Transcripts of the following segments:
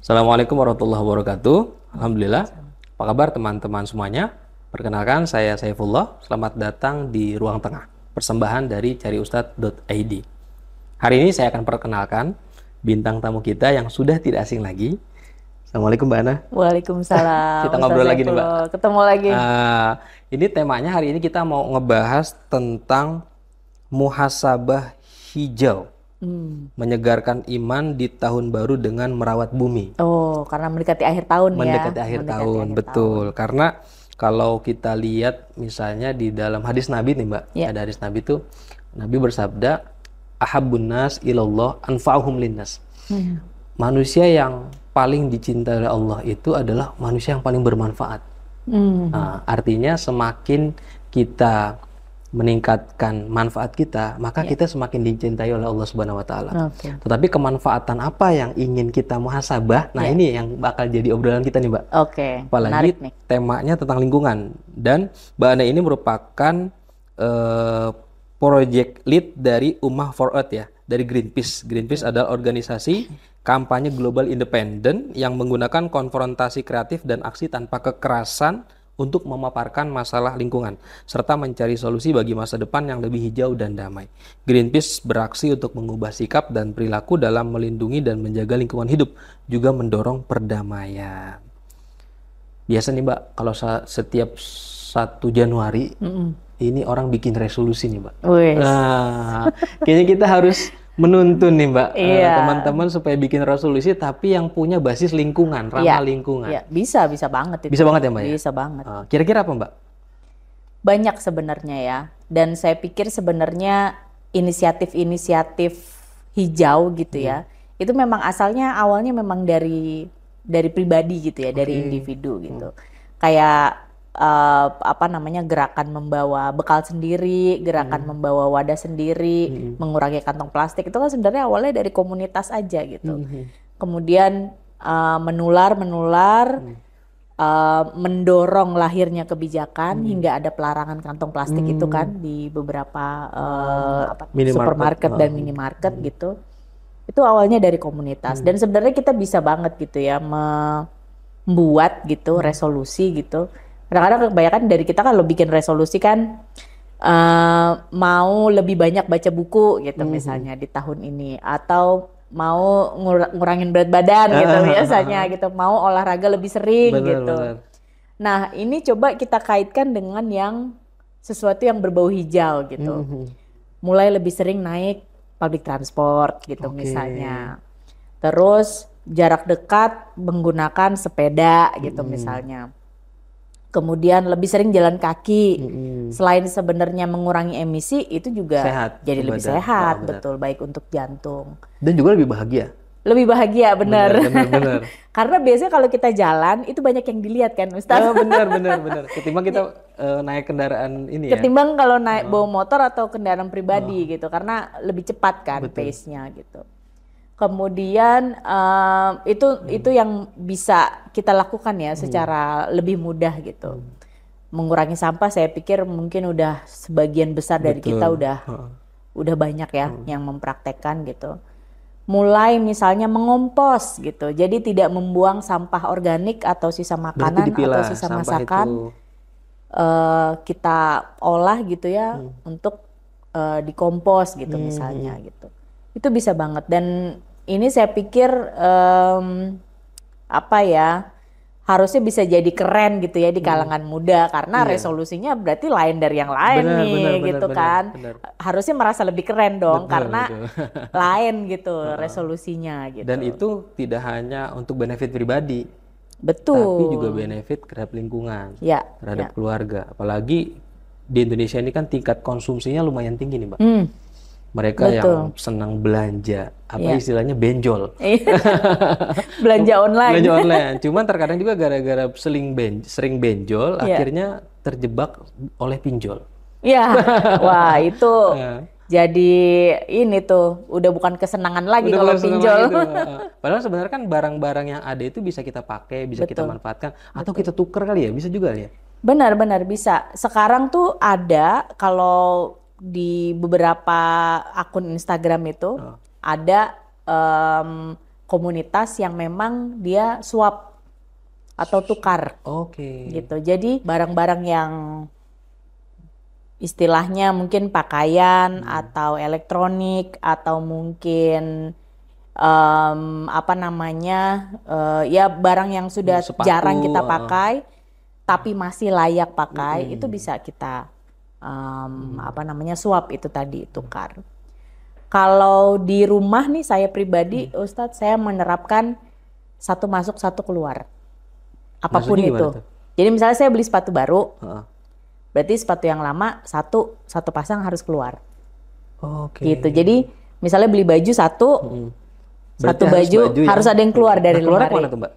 Assalamualaikum warahmatullahi wabarakatuh. Alhamdulillah. Apa kabar teman-teman semuanya? Perkenalkan, saya Saifullah. Selamat datang di Ruang Tengah, persembahan dari cariustad.id. Hari ini saya akan perkenalkan bintang tamu kita yang sudah tidak asing lagi. Assalamualaikum Mbak Ana. Waalaikumsalam. Kita Ustaz ngobrol lagi nih Mbak. Saifullah. Ketemu lagi. Ini temanya hari ini kita mau ngebahas tentang muhasabah hijau. Menyegarkan iman di tahun baru dengan merawat bumi. Oh, karena mendekati akhir tahun ya. Mendekati akhir tahun, betul. Karena kalau kita lihat misalnya di dalam hadis Nabi nih Mbak, Ya. ada hadis Nabi tuh, Nabi bersabda, ahabbun nas ilallah anfa'uhum linnas. Manusia yang paling dicintai oleh Allah itu adalah manusia yang paling bermanfaat. Nah, artinya semakin kita meningkatkan manfaat kita, maka kita semakin dicintai oleh Allah Subhanahu wa taala. Oke. Tetapi kemanfaatan apa yang ingin kita muhasabah? Nah, ini yang bakal jadi obrolan kita nih, Mbak. Oke, Apalagi menarik nih. temanya tentang lingkungan. Dan Mbak Ana ini merupakan project lead dari Ummah for Earth ya, dari Greenpeace. Greenpeace adalah organisasi kampanye global independen yang menggunakan konfrontasi kreatif dan aksi tanpa kekerasan untuk memaparkan masalah lingkungan, serta mencari solusi bagi masa depan yang lebih hijau dan damai. Greenpeace beraksi untuk mengubah sikap dan perilaku dalam melindungi dan menjaga lingkungan hidup, juga mendorong perdamaian. Biasa nih Mbak, kalau setiap 1 Januari, ini orang bikin resolusi nih Mbak. Wih. Nah, kayaknya kita harus menuntun nih Mbak, Iya. teman-teman supaya bikin resolusi tapi yang punya basis lingkungan, ramah lingkungan. Iya, bisa banget itu. Bisa banget ya Mbak ya? Bisa banget. Kira-kira apa Mbak? Banyak sebenarnya ya. Dan saya pikir sebenarnya inisiatif-inisiatif hijau gitu ya. Itu memang asalnya awalnya memang dari pribadi gitu ya, dari individu gitu. Kayak gerakan membawa bekal sendiri, gerakan membawa wadah sendiri, mengurangi kantong plastik itu kan sebenarnya awalnya dari komunitas aja gitu. Kemudian menular, mendorong lahirnya kebijakan hingga ada pelarangan kantong plastik itu kan di beberapa Minimarket. supermarket dan minimarket gitu. Itu awalnya dari komunitas dan sebenarnya kita bisa banget gitu ya membuat gitu resolusi gitu. Kadang-kadang kebanyakan dari kita kalau bikin resolusi kan mau lebih banyak baca buku gitu misalnya di tahun ini, atau mau ngurangin berat badan gitu biasanya gitu, mau olahraga lebih sering gitu. Nah ini coba kita kaitkan dengan yang sesuatu yang berbau hijau gitu. Mulai lebih sering naik public transport gitu misalnya. Terus jarak dekat menggunakan sepeda gitu misalnya. Kemudian lebih sering jalan kaki. Selain sebenarnya mengurangi emisi, itu juga jadi lebih sehat, betul, baik untuk jantung. Dan juga lebih bahagia. Lebih bahagia, benar. Benar. Karena biasanya kalau kita jalan itu banyak yang dilihat kan, Ustaz. Benar. Ketimbang kita naik kendaraan ini ya. Ketimbang kalau naik bawa motor atau kendaraan pribadi gitu, karena lebih cepat kan pace-nya gitu. Kemudian itu yang bisa kita lakukan ya secara lebih mudah gitu. Mengurangi sampah saya pikir mungkin udah sebagian besar dari kita udah banyak ya yang mempraktekkan gitu. Mulai misalnya mengompos gitu. Jadi tidak membuang sampah organik atau sisa makanan atau sisa masakan. Kita olah gitu ya untuk dikompos gitu misalnya gitu. Itu bisa banget dan ini saya pikir harusnya bisa jadi keren gitu ya di kalangan muda karena resolusinya berarti lain dari yang lain kan. Harusnya merasa lebih keren dong karena lain gitu resolusinya gitu. Dan itu tidak hanya untuk benefit pribadi. Betul. Tapi juga benefit terhadap lingkungan, terhadap keluarga. Apalagi di Indonesia ini kan tingkat konsumsinya lumayan tinggi nih Mbak. Mereka yang senang belanja, istilahnya benjol. Belanja online. Belanja online. Cuman terkadang juga gara-gara sering benjol, akhirnya terjebak oleh pinjol. Iya, wah itu jadi ini tuh udah bukan kesenangan lagi kalau pinjol. Padahal sebenarnya kan barang-barang yang ada itu bisa kita pakai, bisa kita manfaatkan, atau kita tuker kali ya, bisa juga ya. Benar bisa. Sekarang tuh ada kalau di beberapa akun Instagram itu ada komunitas yang memang dia swap atau tukar Oke. gitu. Jadi barang-barang yang istilahnya mungkin pakaian atau elektronik atau mungkin apa namanya ya barang yang sudah Sepatu, jarang kita pakai tapi masih layak pakai itu bisa kita apa namanya swap itu tadi tukar. Kalau di rumah nih saya pribadi Ustadz saya menerapkan satu masuk satu keluar apapun Maksudnya gimana itu. tuh? Jadi misalnya saya beli sepatu baru, Heeh. berarti sepatu yang lama satu pasang harus keluar. Oke. Gitu. Jadi misalnya beli baju satu Berarti baju harus ada yang keluar dari keluarnya lemari. kemana tuh, Mbak?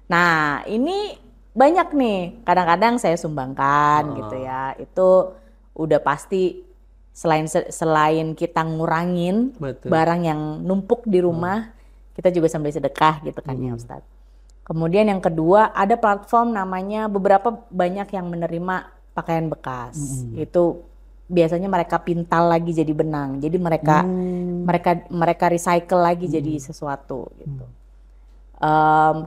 Nah, ini banyak nih. Kadang-kadang saya sumbangkan gitu ya. Itu udah pasti selain kita ngurangin Betul. barang yang numpuk di rumah, kita juga sambil sedekah gitu kan ya Ustadz. Kemudian yang kedua, ada platform namanya beberapa banyak yang menerima pakaian bekas. Itu biasanya mereka pintal lagi jadi benang. Jadi mereka recycle lagi jadi sesuatu gitu.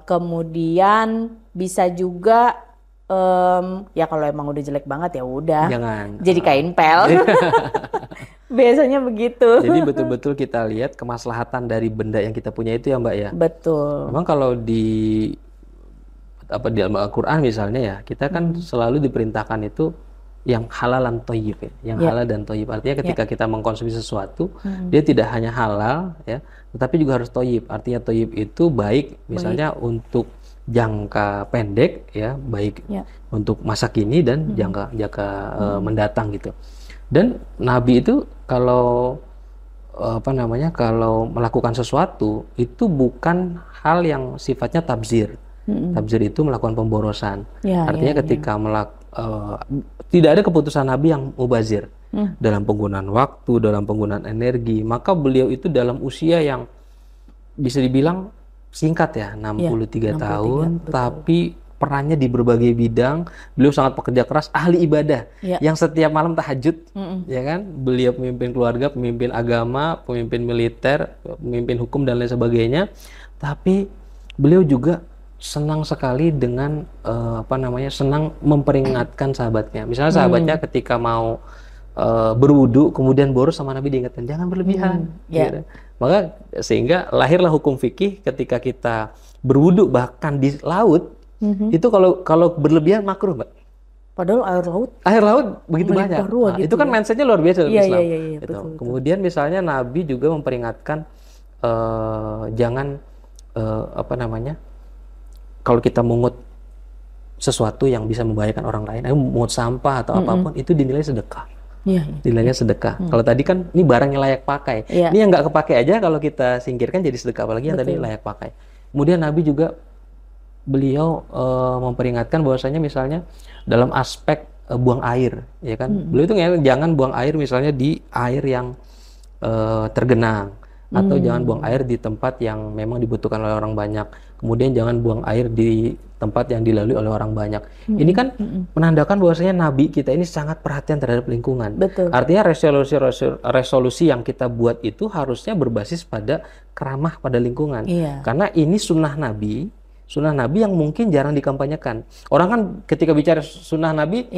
Kemudian bisa juga ya kalau emang udah jelek banget ya udah Jangan. jadi kain pel. Biasanya begitu. Jadi betul-betul kita lihat kemaslahatan dari benda yang kita punya itu ya, Mbak ya. Betul. Memang kalau di dalam Al-Qur'an misalnya ya, kita kan selalu diperintahkan itu yang halalan thayyib ya, yang halal dan thayyib. Artinya ketika kita mengkonsumsi sesuatu, dia tidak hanya halal ya, tetapi juga harus thayyib. Artinya thayyib itu baik misalnya untuk jangka pendek ya, baik untuk masa kini dan jangka mendatang gitu. Dan Nabi itu kalau kalau melakukan sesuatu itu bukan hal yang sifatnya tabzir. Tabzir itu melakukan pemborosan. Artinya ketika tidak ada keputusan Nabi yang mubazir dalam penggunaan waktu, dalam penggunaan energi. Maka beliau itu dalam usia yang bisa dibilang singkat ya, 63 tahun, betul. tapi perannya di berbagai bidang. Beliau sangat pekerja keras, ahli ibadah, yang setiap malam tahajud, ya kan? Beliau pemimpin keluarga, pemimpin agama, pemimpin militer, pemimpin hukum dan lain sebagainya. Tapi beliau juga senang sekali dengan senang memperingatkan sahabatnya. Misalnya sahabatnya ketika mau berwudu kemudian boros, sama Nabi diingatkan jangan berlebihan. Gitu. Maka sehingga lahirlah hukum fikih ketika kita berwudu bahkan di laut itu kalau berlebihan makruh, Mbak. Padahal air laut begitu banyak. Gitu itu kan mindsetnya luar biasa dalam Islam. Iya, Gitu. betul. Kemudian misalnya Nabi juga memperingatkan jangan kalau kita mungut sesuatu yang bisa membahayakan orang lain, mungut sampah atau apapun, itu dinilai sedekah. Dinilainya sedekah. Kalau tadi kan ini barang yang layak pakai. Ini yang nggak kepake aja kalau kita singkirkan jadi sedekah, apalagi yang tadi layak pakai. Kemudian Nabi juga beliau memperingatkan bahwasanya misalnya dalam aspek buang air, ya kan? Beliau itu jangan buang air misalnya di air yang tergenang, atau jangan buang air di tempat yang memang dibutuhkan oleh orang banyak. Kemudian jangan buang air di tempat yang dilalui oleh orang banyak. Ini kan menandakan bahwasanya Nabi kita ini sangat perhatian terhadap lingkungan. Betul. Artinya resolusi yang kita buat itu harusnya berbasis pada keramah pada lingkungan. Karena ini sunnah Nabi yang mungkin jarang dikampanyekan. Orang kan ketika bicara sunnah Nabi,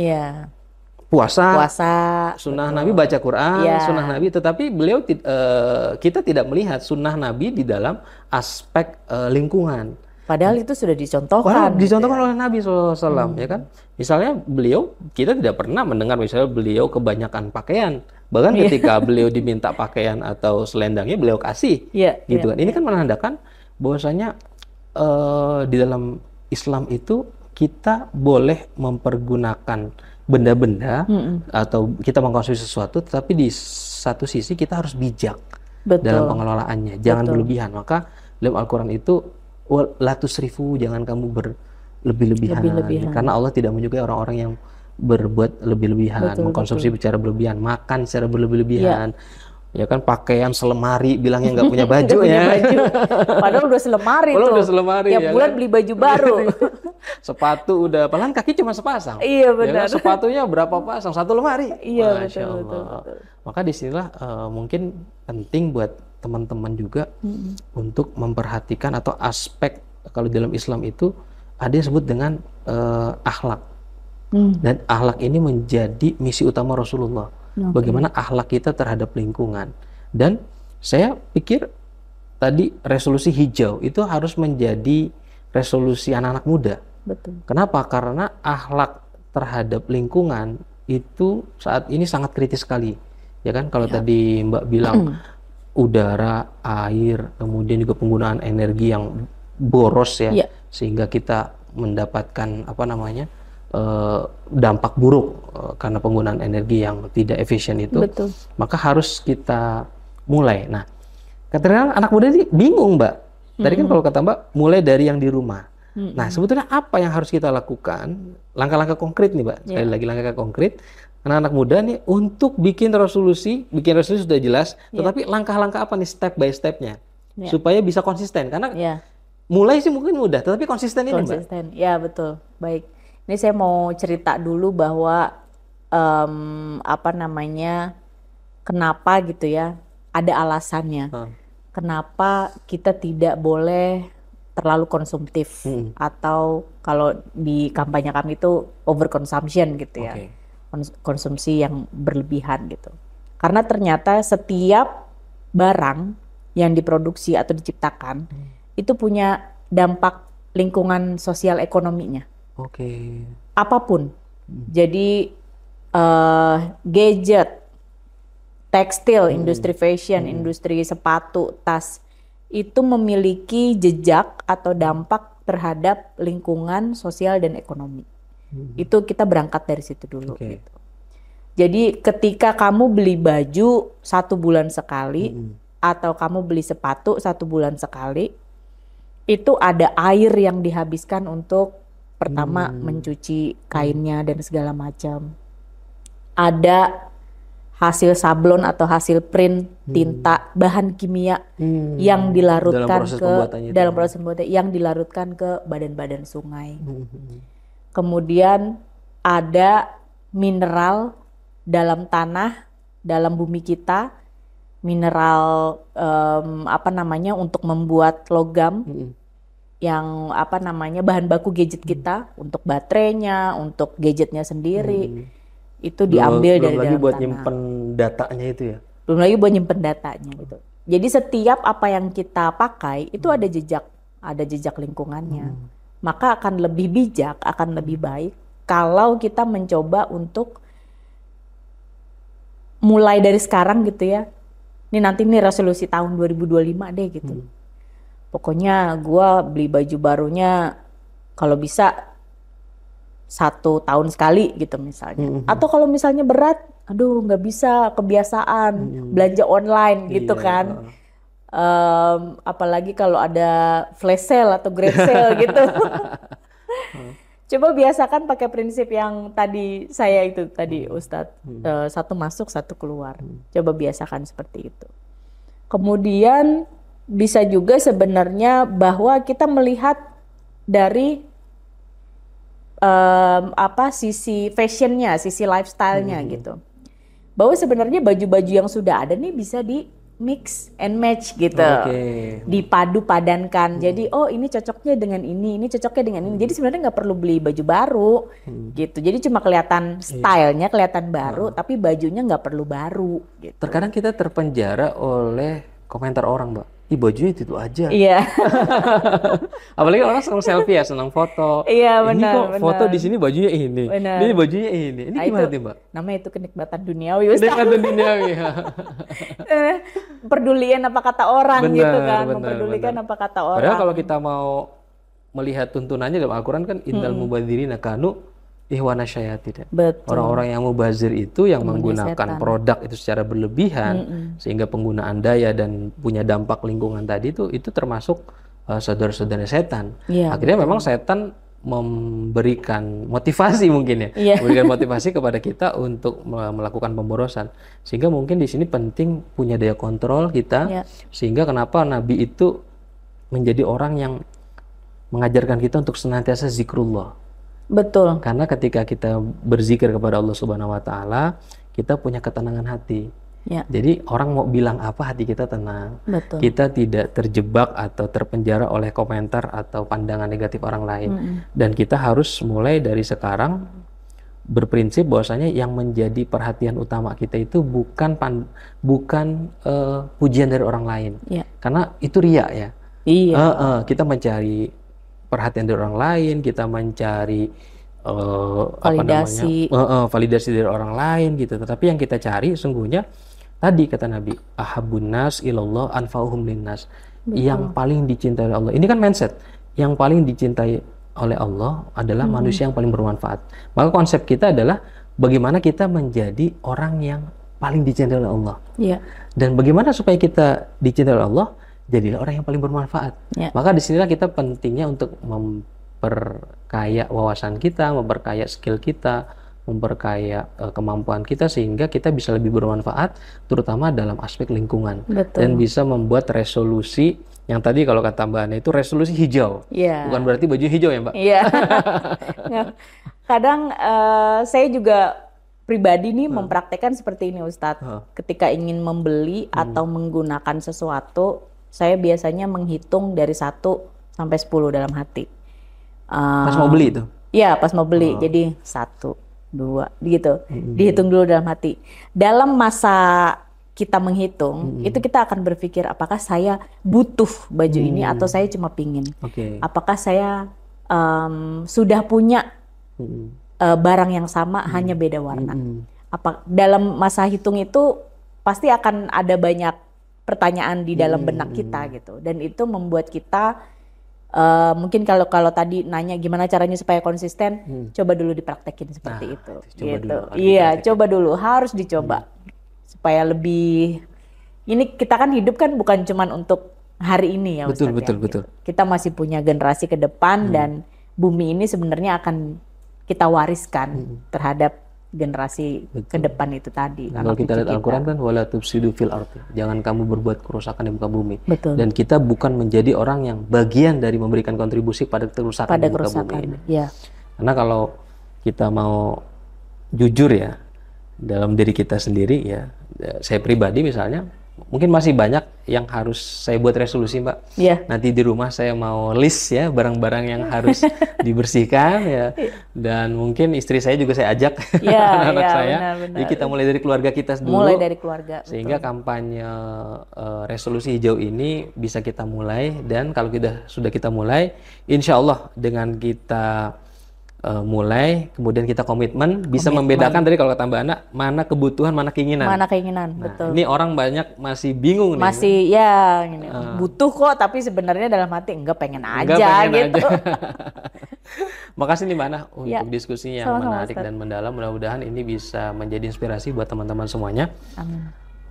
puasa, sunnah Nabi baca Quran, sunnah Nabi, tetapi beliau kita tidak melihat sunnah Nabi di dalam aspek lingkungan. Padahal itu sudah dicontohkan. Oleh Nabi SAW, ya kan? Misalnya kita tidak pernah mendengar misalnya beliau kebanyakan pakaian. Bahkan ketika beliau diminta pakaian atau selendangnya beliau kasih, gitu kan? Ini kan menandakan bahwasanya di dalam Islam itu kita boleh mempergunakan benda-benda atau kita mengkonsumsi sesuatu, tetapi di satu sisi kita harus bijak dalam pengelolaannya, jangan berlebihan. Maka dalam Al-Quran itu la tusrifu, jangan kamu berlebih-lebihan, karena Allah tidak menyukai orang-orang yang berbuat lebih-lebihan, mengkonsumsi secara berlebihan, makan secara berlebih-lebihan. Ya kan, pakaian selemari bilangnya nggak punya baju ya. Padahal udah selemari tuh. Tiap bulan beli baju baru. Sepatu udah, padahal kaki cuma sepasang. Iya benar. Ya kan? Sepatunya berapa pasang? Satu lemari. Iya betul. Maka disinilah mungkin penting buat teman-teman juga untuk memperhatikan atau aspek kalau dalam Islam itu ada yang disebut dengan akhlak. Dan akhlak ini menjadi misi utama Rasulullah. Bagaimana akhlak kita terhadap lingkungan. Dan saya pikir tadi resolusi hijau itu harus menjadi resolusi anak-anak muda. Betul. Kenapa? Karena akhlak terhadap lingkungan itu saat ini sangat kritis sekali. Ya kan, kalau tadi Mbak bilang udara, air, kemudian juga penggunaan energi yang boros ya, sehingga kita mendapatkan dampak buruk karena penggunaan energi yang tidak efisien itu. Betul. Maka harus kita mulai. Nah, kadang-kadang anak muda ini bingung, Mbak. Tadi kan kalau kata Mbak, mulai dari yang di rumah. Nah, sebetulnya apa yang harus kita lakukan? Langkah-langkah konkret nih, Mbak. Sekali lagi langkah konkret. Anak-anak muda nih untuk bikin resolusi sudah jelas, tetapi langkah-langkah apa nih step by stepnya supaya bisa konsisten? Karena mulai sih mungkin mudah, tetapi konsisten ini, Mbak. Konsisten, ya betul. Baik. Ini saya mau cerita dulu bahwa kenapa gitu ya, ada alasannya. Kenapa kita tidak boleh terlalu konsumtif atau kalau di kampanye kami itu overconsumption gitu ya. Konsumsi yang berlebihan gitu. Karena ternyata setiap barang yang diproduksi atau diciptakan itu punya dampak lingkungan sosial ekonominya. Apapun. Jadi gadget, tekstil, industri fashion, industri sepatu, tas itu memiliki jejak atau dampak terhadap lingkungan sosial dan ekonomi. Itu kita berangkat dari situ dulu. Gitu. Jadi ketika kamu beli baju 1 bulan sekali atau kamu beli sepatu 1 bulan sekali, itu ada air yang dihabiskan untuk pertama mencuci kainnya dan segala macam. Ada hasil sablon atau hasil print, tinta, bahan kimia yang dilarutkan dalam proses pembuatan yang dilarutkan ke badan-badan sungai. Kemudian ada mineral dalam tanah, dalam bumi kita, mineral untuk membuat logam yang bahan baku gadget kita untuk baterainya, untuk gadgetnya sendiri itu diambil dari dalam tanah. Belum lagi buat nyimpen datanya itu ya. Belum lagi buat nyimpen datanya gitu. Jadi setiap apa yang kita pakai itu ada jejak lingkungannya. Maka akan lebih bijak, akan lebih baik kalau kita mencoba untuk mulai dari sekarang gitu ya. Ini nanti nih resolusi tahun 2025 deh gitu. Pokoknya gue beli baju barunya kalau bisa 1 tahun sekali gitu misalnya. Atau kalau misalnya berat, aduh nggak bisa, kebiasaan belanja online gitu kan. Apalagi kalau ada flash sale atau great sale gitu. Coba biasakan pakai prinsip yang tadi Ustadz, 1 masuk 1 keluar. Coba biasakan seperti itu. Kemudian bisa juga sebenarnya bahwa kita melihat dari sisi fashionnya, sisi lifestyle-nya gitu. Bahwa sebenarnya baju-baju yang sudah ada nih bisa di mix and match gitu, dipadu padankan. Jadi ini cocoknya dengan ini cocoknya dengan ini. Jadi sebenarnya nggak perlu beli baju baru gitu. Jadi cuma kelihatan stylenya kelihatan baru, tapi bajunya nggak perlu baru. Gitu. Terkadang kita terpenjara oleh komentar orang, Mbak. Ih, bajunya itu aja. Iya. Apalagi orang senang selfie ya, senang foto. Iya, benar. Ini kok foto di sini bajunya ini. Benar. Ini bajunya ini. Ini gimana tuh, Mbak? Namanya itu kenikmatan duniawi, Ustaz. Kenikmatan duniawi. Perdulian apa kata orang gitu kan. Memperdulikan apa kata orang. Padahal kalau kita mau melihat tuntunannya dalam Al-Quran kan innal mubadzirina kanu ihwana syayatin. Orang-orang yang mubazir itu yang menggunakan produk itu secara berlebihan sehingga penggunaan daya dan punya dampak lingkungan tadi itu termasuk saudara-saudara setan. Akhirnya memang setan memberikan motivasi mungkin ya, memberikan motivasi kepada kita untuk melakukan pemborosan. Sehingga mungkin di sini penting punya daya kontrol kita, sehingga kenapa Nabi itu menjadi orang yang mengajarkan kita untuk senantiasa zikrullah. Betul. Karena ketika kita berzikir kepada Allah Subhanahu wa taala, kita punya ketenangan hati. Ya. Jadi orang mau bilang apa hati kita tenang. Betul. Kita tidak terjebak atau terpenjara oleh komentar atau pandangan negatif orang lain. Dan kita harus mulai dari sekarang berprinsip bahwasanya yang menjadi perhatian utama kita itu bukan pujian dari orang lain. Ya. Karena itu riya ya. Iya. Kita mencari perhatian dari orang lain, kita mencari Validasi. validasi dari orang lain gitu. Tetapi yang kita cari sungguhnya tadi kata Nabi, ahabun nas ilallah anfa'uhum linnas. Yang paling dicintai oleh Allah. Ini kan mindset. Yang paling dicintai oleh Allah adalah manusia yang paling bermanfaat. Maka konsep kita adalah bagaimana kita menjadi orang yang paling dicintai oleh Allah. Iya. Dan bagaimana supaya kita dicintai oleh Allah? Jadilah orang yang paling bermanfaat. Ya. Maka disinilah kita pentingnya untuk memperkaya wawasan kita, memperkaya skill kita, memperkaya kemampuan kita sehingga kita bisa lebih bermanfaat terutama dalam aspek lingkungan. Betul. Dan bisa membuat resolusi yang tadi kalau kata Mbak Ana itu resolusi hijau. Iya. Bukan berarti baju hijau ya Mbak? Iya. Kadang saya juga pribadi nih mempraktekkan seperti ini Ustadz. Ketika ingin membeli atau menggunakan sesuatu, saya biasanya menghitung dari 1 sampai 10 dalam hati. Pas mau beli itu? Iya, pas mau beli. Jadi 1, 2, gitu. Dihitung dulu dalam hati. Dalam masa kita menghitung, itu kita akan berpikir apakah saya butuh baju ini atau saya cuma pingin. Apakah saya sudah punya barang yang sama hanya beda warna. Dalam masa hitung itu pasti akan ada banyak pertanyaan di dalam benak kita gitu. Dan itu membuat kita mungkin kalau tadi nanya gimana caranya supaya konsisten, coba dulu dipraktekin seperti itu. Gitu. Iya, coba dulu, harus dicoba supaya lebih. Ini kita kan hidup kan bukan cuman untuk hari ini ya Ustadz. Betul. Kita masih punya generasi ke depan dan bumi ini sebenarnya akan kita wariskan terhadap generasi ke depan itu tadi. Kalau kita lihat Al-Quran kan wala tufsidu fil ardi. Jangan kamu berbuat kerusakan di muka bumi. Betul. Dan kita bukan menjadi orang yang bagian dari memberikan kontribusi pada kerusakan di muka bumi ini. Ya. Karena kalau kita mau jujur ya dalam diri kita sendiri ya, saya pribadi misalnya mungkin masih banyak yang harus saya buat resolusi Mbak. Yeah. Nanti di rumah saya mau list ya barang-barang yang harus dibersihkan ya. Dan mungkin istri saya juga saya ajak anak-anak saya. Benar. Jadi kita mulai dari keluarga kita dulu. Mulai dari keluarga. Sehingga kampanye resolusi hijau ini bisa kita mulai. Dan kalau sudah kita mulai, insya Allah dengan kita mulai, kemudian kita komitmen, bisa membedakan dari kalau kata Mbak Ana, mana kebutuhan, mana keinginan. Betul. Ini orang banyak masih bingung nih. Masih ya, butuh kok, tapi sebenarnya dalam hati enggak pengen aja gitu. Makasih nih Mbak Ana untuk diskusi yang menarik dan mendalam. Mudah-mudahan ini bisa menjadi inspirasi buat teman-teman semuanya. Amin.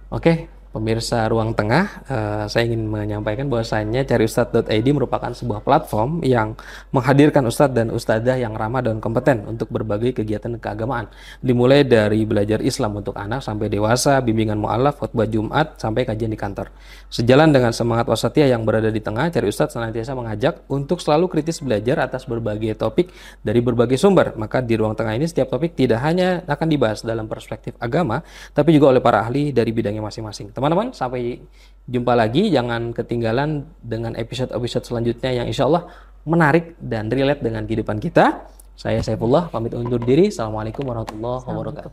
Oke. Pemirsa Ruang Tengah, saya ingin menyampaikan bahwasannya cariustadz.id merupakan sebuah platform yang menghadirkan ustadz dan ustadzah yang ramah dan kompeten untuk berbagai kegiatan keagamaan. Dimulai dari belajar Islam untuk anak sampai dewasa, bimbingan mu'alaf, khutbah Jumat, sampai kajian di kantor. Sejalan dengan semangat wasatiyah yang berada di tengah, Cari Ustadz senantiasa mengajak untuk selalu kritis belajar atas berbagai topik dari berbagai sumber. Maka di Ruang Tengah ini setiap topik tidak hanya akan dibahas dalam perspektif agama, tapi juga oleh para ahli dari bidangnya masing-masing. Teman-teman, sampai jumpa lagi. Jangan ketinggalan dengan episode-episode selanjutnya yang insya Allah menarik dan relate dengan kehidupan kita. Saya Saifullah, pamit undur diri. Assalamualaikum warahmatullahi wabarakatuh.